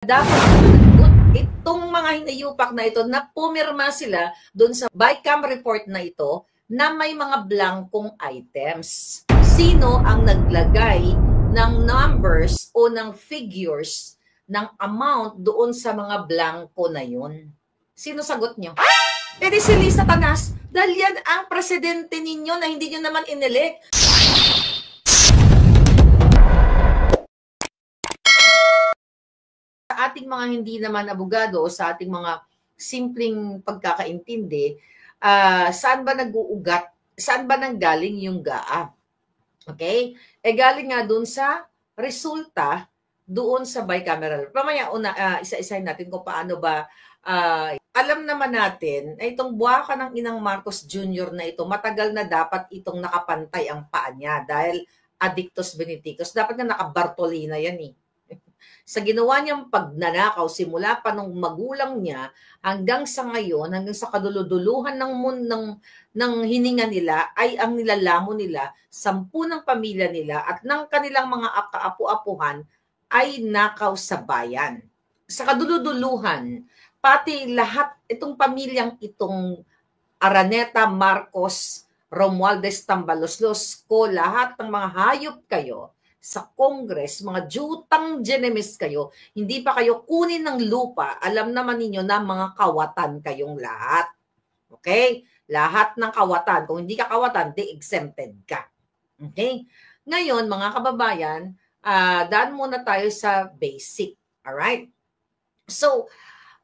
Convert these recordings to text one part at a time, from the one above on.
Dapat itong mga hinayupak na ito na pumirma sila doon sa BICAM report na ito na may mga blankong items. Sino ang naglagay ng numbers o ng figures ng amount doon sa mga blanko na yun? Sino sagot nyo? Eh di si Lisa Tanas, dahil yan ang presidente ninyo na hindi nyo naman inelect. Sa ating mga hindi naman abogado o sa ating mga simpleng pagkakaintindi, saan ba nag-uugat? Saan ba nanggaling yung GAA? Okay? Eh galing nga doon sa resulta doon sa bicameral. Pamaya isa-isahin natin kung paano ba alam naman natin na itong buwaka ng Inang Marcos Jr. na ito, matagal na dapat itong nakapantay ang paa niya dahil addictus beneficus. Dapat na nakabartolina yan eh. Sa ginawa niyang pagnanakaw, simula pa nung magulang niya hanggang sa ngayon, hanggang sa kaduluduluhan ng hininga nila, ay ang nilalamo nila, 10 ng pamilya nila at ng kanilang mga kaapu-apuhan ay nakaw sa bayan. Sa kaduluduluhan, pati lahat itong pamilyang itong Araneta, Marcos, Romualdez, Tambaloslos ko, lahat ng mga hayop kayo sa Congress, mga jutang genemis kayo, hindi pa kayo kunin ng lupa, alam naman ninyo na mga kawatan kayong lahat. Okay? Lahat ng kawatan. Kung hindi ka kawatan, di exempted ka. Okay? Ngayon, mga kababayan, daan muna tayo sa basic. Alright? So,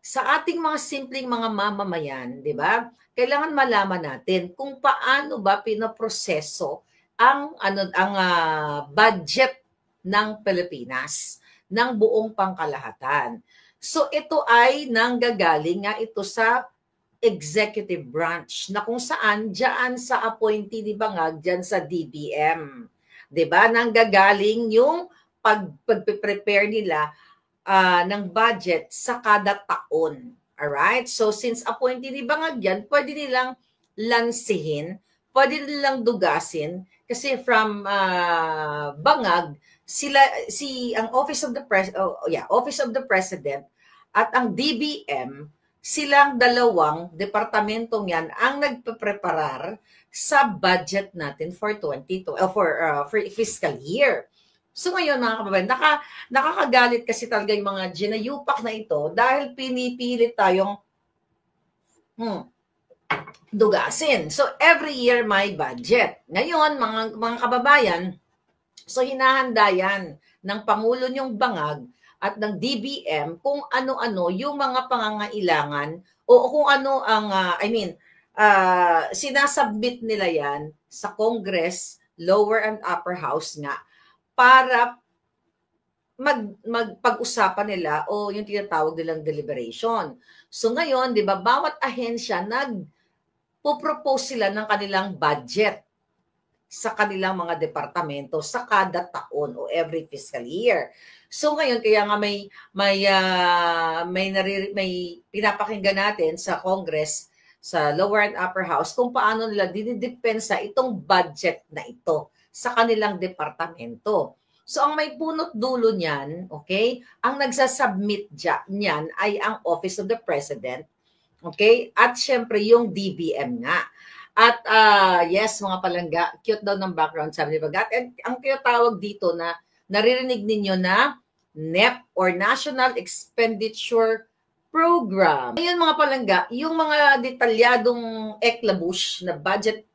sa ating mga simpleng mga mamamayan, di ba? Kailangan malaman natin kung paano ba pinoproseso ang budget ng Pilipinas ng buong pangkalahatan. So ito ay nanggagaling nga ito sa executive branch na kung saan diyan sa appointee ni Bangag diyan sa DBM. 'Di ba? Nanggagaling yung pagpe-prepare nila ng budget sa kada taon. Alright? So since appointee ni Bangag yan, pwede nilang lansihin, pwede nilang dugasin kasi from Bangag ang Office of the President at ang DBM, silang dalawang departamentong yan ang nagpe-preparar sa budget natin for fiscal year. So ngayon mga kababayan, nakakagalit kasi talaga yung mga ginayupak na ito dahil pinipilit tayong dugasin. So, every year may budget. Ngayon, mga kababayan, so hinahanda yan ng Pangulo niyong Bangag at ng DBM kung ano-ano yung mga pangangailangan o kung ano ang, sinasubmit nila yan sa Congress, lower and upper house nga, para magpag-usapan nila o yung tinatawag nilang deliberation. So ngayon, di ba, bawat ahensya propose sila ng kanilang budget sa kanilang mga departamento sa kada taon o every fiscal year. So ngayon kaya nga may pinapakinggan natin sa Congress, sa lower and upper house kung paano nila dinidepensa itong budget na ito sa kanilang departamento. So ang may punot dulo niyan, okay? Ang nagsasubmit niyan ay ang Office of the President. Okay? At syempre, yung DBM nga. At yes, mga palangga, cute daw ng background, sabi ni Bagat. And ang tinatawag dito na naririnig ninyo na NEP or National Expenditure Program. Ngayon mga palangga, yung mga detalyadong eklabush na budget,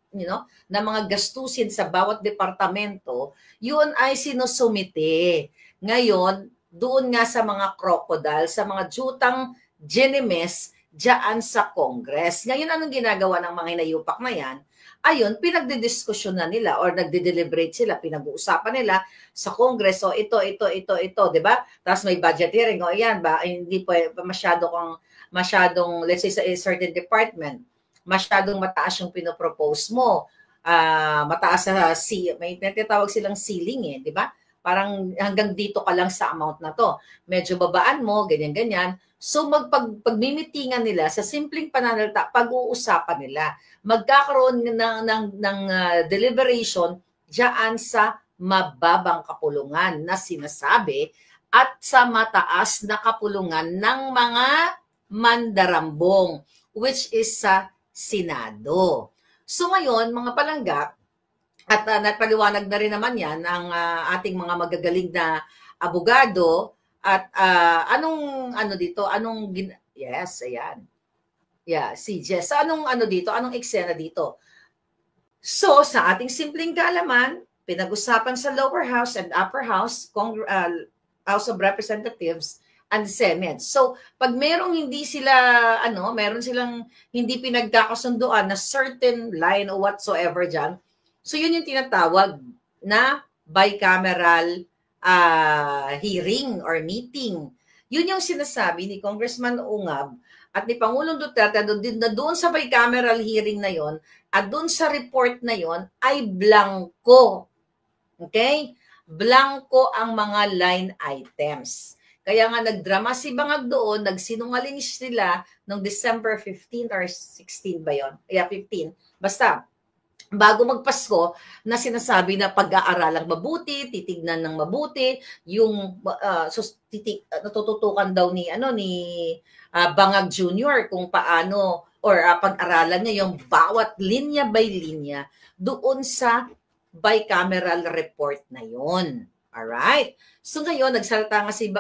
na mga gastusin sa bawat departamento, yun ay sinusumite. Ngayon, doon nga sa mga crocodile, sa mga jutang genemes, diyan sa Congress. Ngayon, anong ginagawa ng mga hinayupak na yan? Ayun, pinagdidiskusyon na nila or nagde-deliberate sila, pinag-uusapan nila sa Congress. So, ito, di ba? Tapos may budget hearing. O, yan ba? Hindi po masyadong, let's say, sa a certain department, masyadong mataas yung pinopropose mo. Mataas sa may tinatawag silang ceiling di ba? Parang hanggang dito ka lang sa amount na to. Medyo babaan mo, ganyan-ganyan. So pagmimitingan nila sa simpleng pananalita, pag-uusapan nila, magkakaroon ng deliberation diyan sa mababang kapulungan na sinasabi at sa mataas na kapulungan ng mga mandarambong, which is sa Senado. So ngayon, mga palangga, at napaliwanag na rin naman yan ang ating mga magagaling na abogado at anong ano dito, yes, ayan. Yeah, si Jess. So, anong ano dito? Anong eksena dito? So, sa ating simpleng kaalaman, pinag-usapan sa lower house and upper house, House of Representatives and Senate. So, pag merong hindi sila, meron silang hindi pinagkakasunduan na certain line or whatsoever dyan, so yun yung tinatawag na bicameral hearing or meeting. Yun yung sinasabi ni Congressman Ungab at ni Pangulong Duterte doon sa bicameral hearing na yon at doon sa report na yon ay blanco. Okay? Blanco ang mga line items. Kaya nga nagdrama si Bangag doon, nagsinungaling sila noong December 15 or 16 ba yon? Yeah, 15. Basta, bago magpasko na sinasabi na pag-aaralang mabuti, titignan ng mabuti, yung natututukan daw ni Bangag Jr. kung paano or pag-aralan niya yung bawat linya by linya doon sa bicameral report na yon. Alright? So ngayon, nagsalita nga si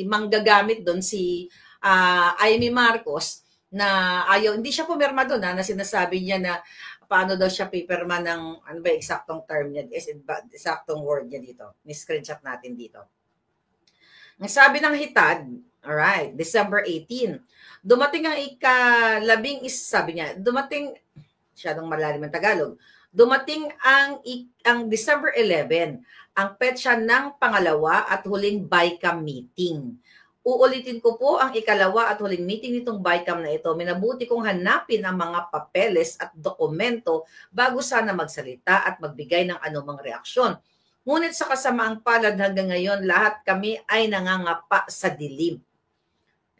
manggagamit doon, si Amy Marcos, na hindi siya pumirma doon, na sinasabi niya na paano daw siya pipirma ng, ano ba eksaktong term niya, eksaktong word niya dito. Ni-screenshot natin dito. Ang sabi ng hitad, alright, December 18, dumating ang sabi niya, masyadong malalim ang Tagalog, dumating ang December 11, ang petsa ng pangalawa at huling BICAM meeting. Uulitin ko po ang ikalawa at huling meeting nitong BICAM na ito. Minabuti kong hanapin ang mga papeles at dokumento bago sana magsalita at magbigay ng anumang reaksyon. Ngunit sa kasamaang palad hanggang ngayon, lahat kami ay nangangapa sa dilim.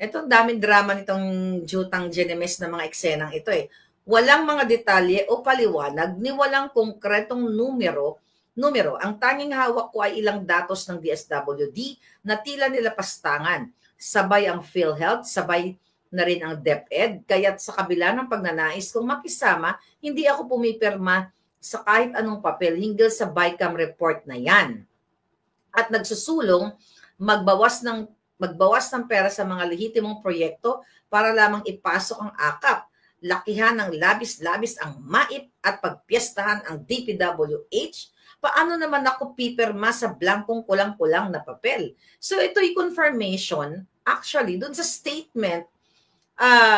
Ito, daming drama nitong Jutang Genemes na mga eksenang ito eh. Walang mga detalye o paliwanag ni walang konkretong numero. Ang tanging hawak ko ay ilang datos ng DSWD na tila nilapastangan. Sabay ang PhilHealth, sabay na rin ang DepEd. Kaya't sa kabila ng pagnanais kong makisama, hindi ako pumipirma sa kahit anong papel hinggil sa BICAM report na yan. At nagsusulong magbawas ng pera sa mga lehitimong proyekto para lamang ipasok ang AKAP. Lakihan ng labis-labis ang MAIP at pagpiestahan ang DPWH. Paano naman ako pipirma sa blankong kulang-kulang na papel? So ito'y confirmation actually dun sa statement,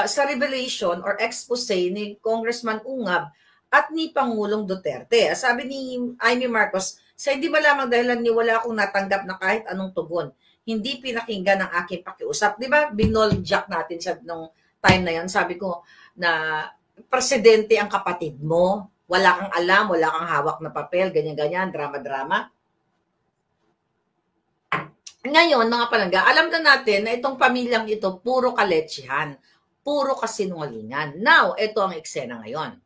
sa revelation or expose ni Congressman Ungab at ni Pangulong Duterte. Sabi ni Amy Marcos, sa hindi ba lamang dahilan ni wala akong natanggap na kahit anong tugon. Hindi pinakinggan ang aking pakiusap. Di ba binoljak natin siya nung time na yan. Sabi ko na presidente ang kapatid mo. Wala kang alam, wala kang hawak na papel, ganyan-ganyan, drama-drama. Ngayon, mga palangga, alam na natin na itong pamilyang ito, puro kaletsihan, puro kasinungalingan. Now, ito ang eksena ngayon.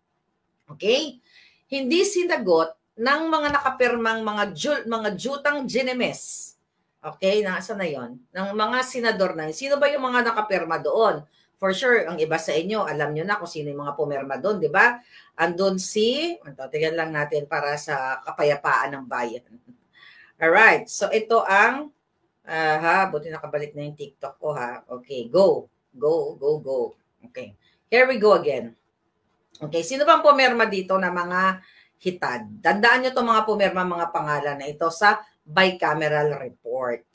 Okay? Hindi sinagot ng mga nakapirmang mga Jutang Genemes. Okay? Nasa na yon? Ng mga senador na. Sino ba yung mga nakapirma doon? For sure, ang iba sa inyo, alam nyo na kung sino yung mga pumirma doon, di ba? Andun tingnan lang natin para sa kapayapaan ng bayan. Alright, so ito ang, buti nakabalik na yung TikTok ko ha. Okay, go. Okay, here we go again. Okay, sino bang pumirma dito na mga hitad? Tandaan nyo itong mga pumirma, mga pangalan na ito sa bicameral report.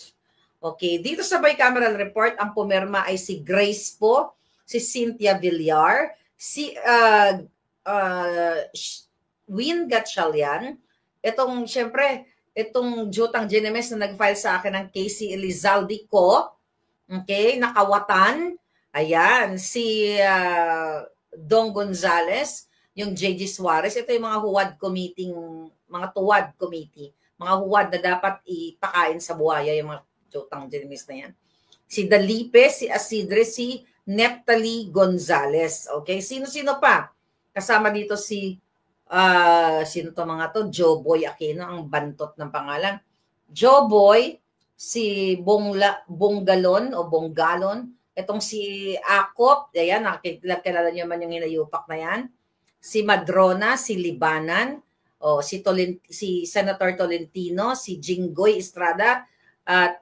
Okay, dito sa bicameral report, ang pumirma ay si Grace po, si Cynthia Villar, si Win Gatchalian, itong Jutang Genemes na nag-file sa akin ng Casey Elizalde ko, okay, nakawatan, ayan, si Dong Gonzales, yung J.G. Suarez, ito yung mga huwad committee, mga tuwad committee, mga huwad na dapat ipakain sa buhaya, yung mga Jutang Genemes na yan. Si Dalipe, si Asidre, si Neptali Gonzales. Okay, sino-sino pa? Kasama dito si, sino to mga to? Joe Boy Aquino, ang bantot ng pangalan. Joe Boy, si Bonggalon o Bonggalon, itong si Akop, ayan, kilala niyo man yung hinayupak na yan, si Madrona, si Libanan, o si Senator Tolentino, si Jinggoy Estrada, at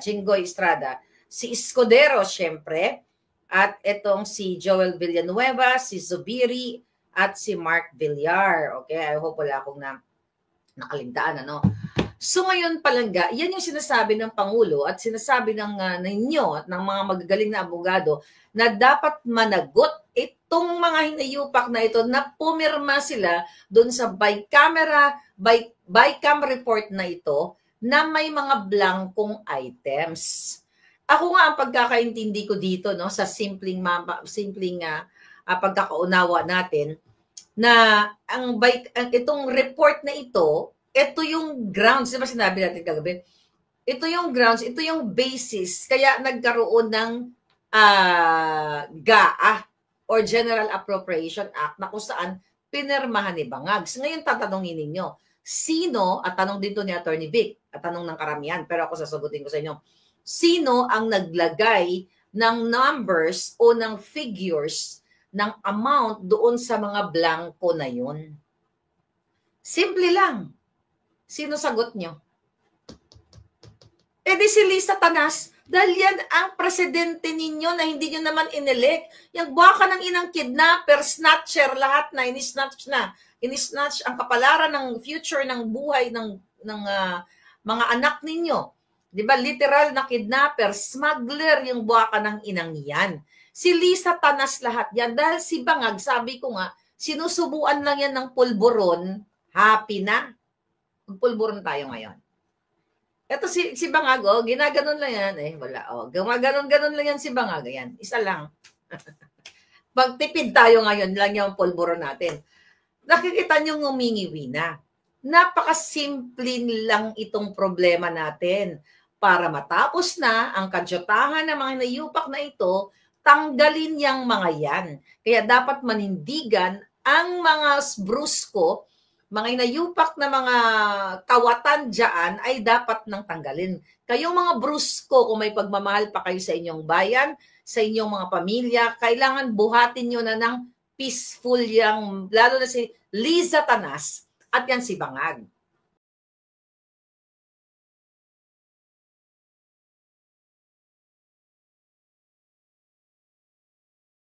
Jinggoy Estrada, si Escudero syempre, at itong si Joel Villanueva, si Zubiri, at si Mark Villar. Okay, I hope wala akong nakaligtaan, ano. So ngayon palangga, yan yung sinasabi ng Pangulo at sinasabi ninyo at ng mga magagaling na abogado na dapat managot itong mga hinayupak na ito na pumirma sila doon sa bycam report na ito na may mga blankong items. Ako nga ang pagkakaintindi ko dito, no, sa simpleng pagkakaunawa natin, na itong report na ito yung grounds, di ba sinabi natin kagabi? Ito yung grounds, ito yung basis, kaya nagkaroon ng GAA or General Appropriation Act na kung saan pinirmahan ni Bangag. So ngayon tatanungin ninyo, sino, at tanong dito ni Attorney Vic, at tanong ng karamihan, pero ako sasagutin ko sa inyo, sino ang naglagay ng numbers o ng figures ng amount doon sa mga blanco na yun? Simple lang. Sino sagot nyo? Eh di si Lisa Tanas, dahil yan ang presidente ninyo na hindi nyo naman inelect. Yung baka ng inang kidnapper, snatcher, lahat na, inisnatch na. Inisnatch ang kapalaran ng future ng buhay ng mga anak ninyo. Di ba? Literal na kidnapper, smuggler yung baka ng inang yan. Si Lisa Tanas lahat yan. Dahil si Bangag, sabi ko nga, sinusubuan lang yan ng pulburon, happy na. Magpulburon tayo ngayon. Ito si Bangag, ginaganon lang yan. Wala. Gumaganon-ganon lang yan si Bangag. Yan, isa lang. Magtipid tayo ngayon lang yung pulburon natin. Nakikita nyo ngumingiwi na. Napakasimple lang itong problema natin. Para matapos na ang kadyotahan ng mga nayupak na ito, tanggalin yang mga yan. Kaya dapat manindigan ang mga brusko, mga inayupak na mga kawatan dyan ay dapat nang tanggalin. Kayong mga brusko, kung may pagmamahal pa kayo sa inyong bayan, sa inyong mga pamilya, kailangan buhatin nyo na ng peaceful yang, lalo na si Liza Tanas at yan si Bangag.